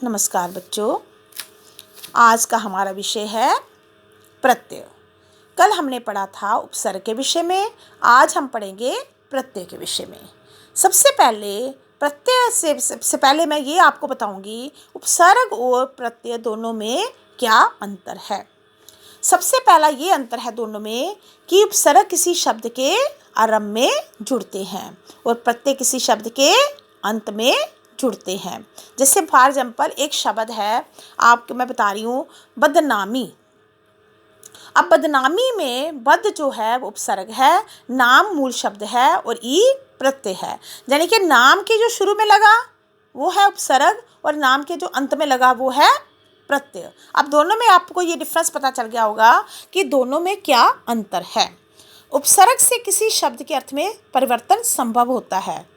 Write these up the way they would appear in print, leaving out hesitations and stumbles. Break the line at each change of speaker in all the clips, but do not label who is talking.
नमस्कार बच्चों। आज का हमारा विषय है प्रत्यय। कल हमने पढ़ा था उपसर्ग के विषय में, आज हम पढ़ेंगे प्रत्यय के विषय में। सबसे पहले मैं ये आपको बताऊंगी उपसर्ग और प्रत्यय दोनों में क्या अंतर है। सबसे पहला ये अंतर है दोनों में कि उपसर्ग किसी शब्द के आरंभ में जुड़ते हैं और प्रत्यय किसी शब्द के अंत में जुड़ते हैं। जैसे फॉर एग्जाम्पल एक शब्द है, आपको मैं बता रही हूँ बदनामी। अब बदनामी में बद जो है वो उपसर्ग है, नाम मूल शब्द है और ई प्रत्यय है। यानी कि नाम के जो शुरू में लगा वो है उपसर्ग और नाम के जो अंत में लगा वो है प्रत्यय। अब दोनों में आपको ये डिफरेंस पता चल गया होगा कि दोनों में क्या अंतर है। उपसर्ग से किसी शब्द के अर्थ में परिवर्तन संभव होता है।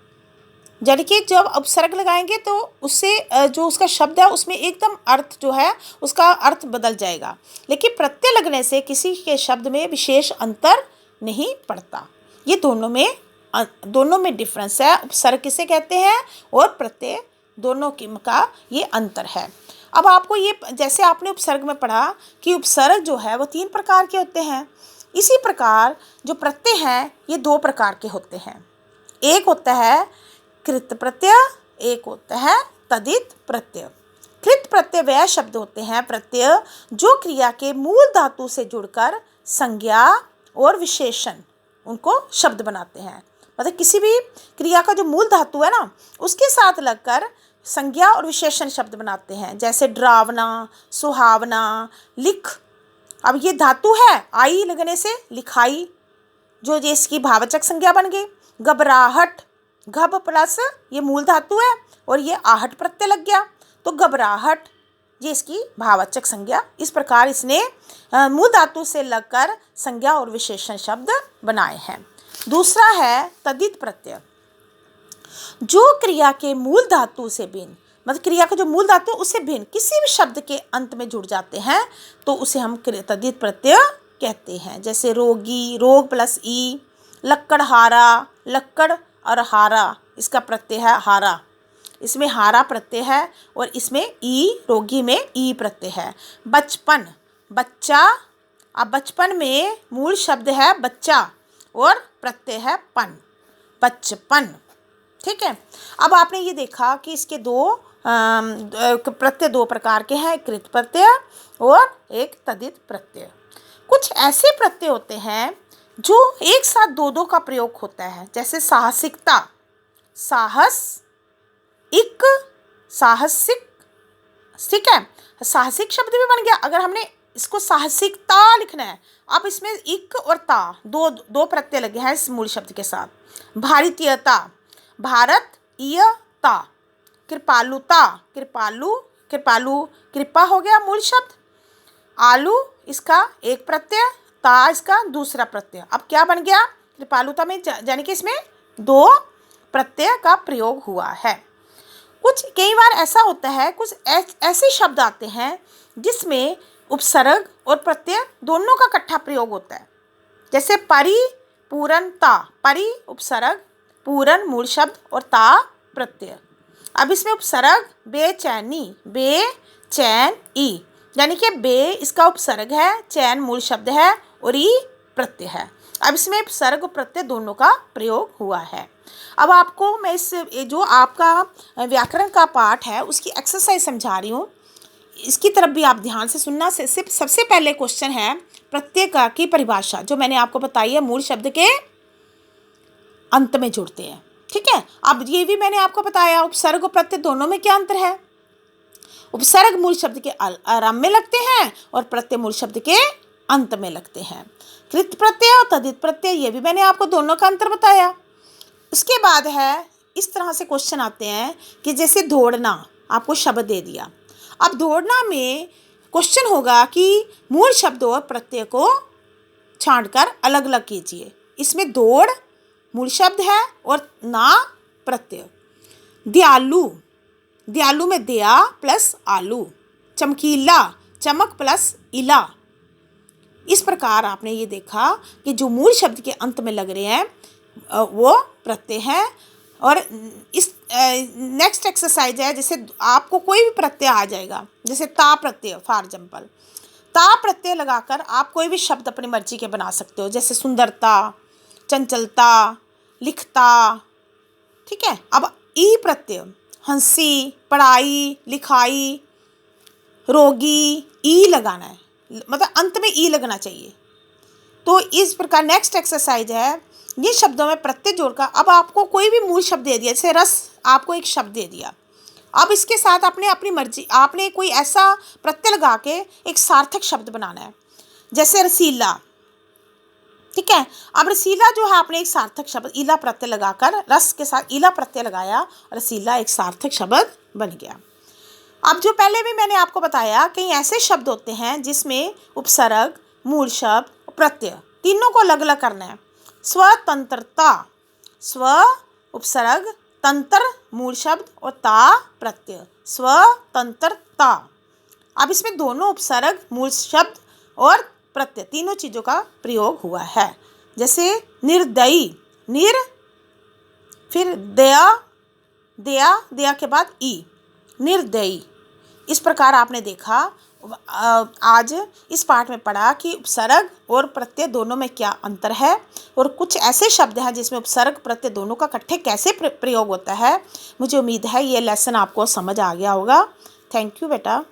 यानी कि जब उपसर्ग लगाएंगे तो उससे जो उसका शब्द है उसमें एकदम अर्थ जो है उसका अर्थ बदल जाएगा, लेकिन प्रत्यय लगने से किसी के शब्द में विशेष अंतर नहीं पड़ता। ये दोनों में डिफरेंस है। उपसर्ग किसे कहते हैं और प्रत्यय दोनों का ये अंतर है। अब आपको ये, जैसे आपने उपसर्ग में पढ़ा कि उपसर्ग जो है वो 3 प्रकार के होते हैं, इसी प्रकार जो प्रत्यय हैं ये 2 प्रकार के होते हैं। एक होता है कृत प्रत्यय, एक होता है तदित प्रत्यय। कृत प्रत्यय वह शब्द होते हैं प्रत्यय जो क्रिया के मूल धातु से जुड़कर संज्ञा और विशेषण उनको शब्द बनाते हैं। मतलब किसी भी क्रिया का जो मूल धातु है ना उसके साथ लगकर संज्ञा और विशेषण शब्द बनाते हैं। जैसे डरावना, सुहावना, लिख। अब ये धातु है, आई लगने से लिखाई, जो इसकी भाववाचक संज्ञा बन गई। घबराहट, घब प्लस ये मूल धातु है और ये आहट प्रत्यय लग गया तो घबराहट, ये इसकी भाववाचक संज्ञा। इस प्रकार इसने मूल धातु से लगकर संज्ञा और विशेषण शब्द बनाए हैं। दूसरा है तद्धित प्रत्यय, जो क्रिया के मूल धातु से भिन्न, मतलब क्रिया का जो मूल धातु उससे भिन्न किसी भी शब्द के अंत में जुड़ जाते हैं तो उसे हम तद्धित प्रत्यय कहते हैं। जैसे रोगी, रोग प्लस ई। लक्कड़हारा, लक्कड़ और हारा, इसका प्रत्यय है हारा, इसमें हारा प्रत्यय है और इसमें ई, रोगी में ई प्रत्यय है। बचपन, बच्चा। अब बचपन में मूल शब्द है बच्चा और प्रत्यय है पन, बचपन। ठीक है। अब आपने ये देखा कि इसके प्रत्यय 2 प्रकार के हैं, कृत प्रत्यय और एक तद्धित प्रत्यय। कुछ ऐसे प्रत्यय होते हैं जो एक साथ 2 का प्रयोग होता है। जैसे साहसिकता, साहस, इक, साहसिक। ठीक है, साहसिक शब्द भी बन गया। अगर हमने इसको साहसिकता लिखना है, अब इसमें इक और ता दो प्रत्यय लगे हैं इस मूल शब्द के साथ। भारतीयता, भारत, इय, ता। कृपालुता, कृपालु, कृपालु कृपा हो गया मूल शब्द। आलू, इसका एक प्रत्यय, ता इसका दूसरा प्रत्यय। अब क्या बन गया कृपालुता में, यानी कि इसमें 2 प्रत्यय का प्रयोग हुआ है। कई बार ऐसा होता है, कुछ ऐसे शब्द आते हैं जिसमें उपसर्ग और प्रत्यय दोनों का इकट्ठा प्रयोग होता है। जैसे परिपूरणता, परि उपसर्ग, पूरन मूल शब्द और ता प्रत्यय। अब इसमें उपसर्ग बेचैनी, बेचैन ई, यानी कि बे इसका उपसर्ग है, चैन मूल शब्द है और ई प्रत्यय है। अब इसमें उपसर्ग और प्रत्यय दोनों का प्रयोग हुआ है। अब आपको मैं जो आपका व्याकरण का पाठ है उसकी एक्सरसाइज समझा रही हूँ, इसकी तरफ भी आप ध्यान से सुनना। सबसे पहले क्वेश्चन है प्रत्यय की परिभाषा, जो मैंने आपको बताई है मूल शब्द के अंत में जुड़ते हैं। ठीक है। अब ये भी मैंने आपको बताया उपसर्ग और प्रत्यय दोनों में क्या अंतर है। उपसर्ग मूल शब्द के आरंभ में लगते हैं और प्रत्यय मूल शब्द के अंत में लगते हैं। कृत प्रत्यय और तद्धित प्रत्यय, ये भी मैंने आपको दोनों का अंतर बताया। उसके बाद है, इस तरह से क्वेश्चन आते हैं कि जैसे दौड़ना, आपको शब्द दे दिया। अब दौड़ना में क्वेश्चन होगा कि मूल शब्द और प्रत्यय को छांटकर अलग अलग कीजिए। इसमें दौड़ मूल शब्द है और ना प्रत्यय। दयालु, दयालु में दया प्लस आलू। चमकीला, चमक प्लस इला। इस प्रकार आपने ये देखा कि जो मूल शब्द के अंत में लग रहे हैं वो प्रत्यय हैं और इस नेक्स्ट एक्सरसाइज है, जैसे आपको कोई भी प्रत्यय आ जाएगा, जैसे ता प्रत्यय फॉर एग्जाम्पल, ता प्रत्यय लगाकर आप कोई भी शब्द अपनी मर्जी के बना सकते हो, जैसे सुंदरता, चंचलता, लिखता। ठीक है। अब ई प्रत्यय, हंसी, पढ़ाई, लिखाई, रोगी, ई लगाना है, मतलब अंत में ई लगना चाहिए। तो इस प्रकार नेक्स्ट एक्सरसाइज है, ये शब्दों में प्रत्यय जोड़कर, अब आपको कोई भी मूल शब्द दे दिया, जैसे रस आपको एक शब्द दे दिया, अब इसके साथ आपने अपनी मर्जी, आपने कोई ऐसा प्रत्यय लगा के एक सार्थक शब्द बनाना है, जैसे रसीला। ठीक है। अब रसीला जो है, आपने एक सार्थक शब्द ईला प्रत्यय लगाकर, रस के साथ ईला प्रत्यय लगाया, रसीला एक सार्थक शब्द बन गया। अब जो पहले भी मैंने आपको बताया, कई ऐसे शब्द होते हैं जिसमें उपसर्ग, मूल शब्द, प्रत्यय तीनों को अलग अलग करना है। स्वतंत्रता, स्व उपसर्ग, तंत्र मूल शब्द और ता प्रत्यय, स्वतंत्रता। अब इसमें दोनों उपसर्ग, मूल शब्द और प्रत्यय तीनों चीज़ों का प्रयोग हुआ है। जैसे निर्दयी, निर फिर दया, दया, दया के बाद ई, निर्दयी। इस प्रकार आपने देखा, आज इस पाठ में पढ़ा कि उपसर्ग और प्रत्यय दोनों में क्या अंतर है, और कुछ ऐसे शब्द हैं जिसमें उपसर्ग प्रत्यय दोनों का इकट्ठे कैसे प्रयोग होता है। मुझे उम्मीद है ये लेसन आपको समझ आ गया होगा। थैंक यू बेटा।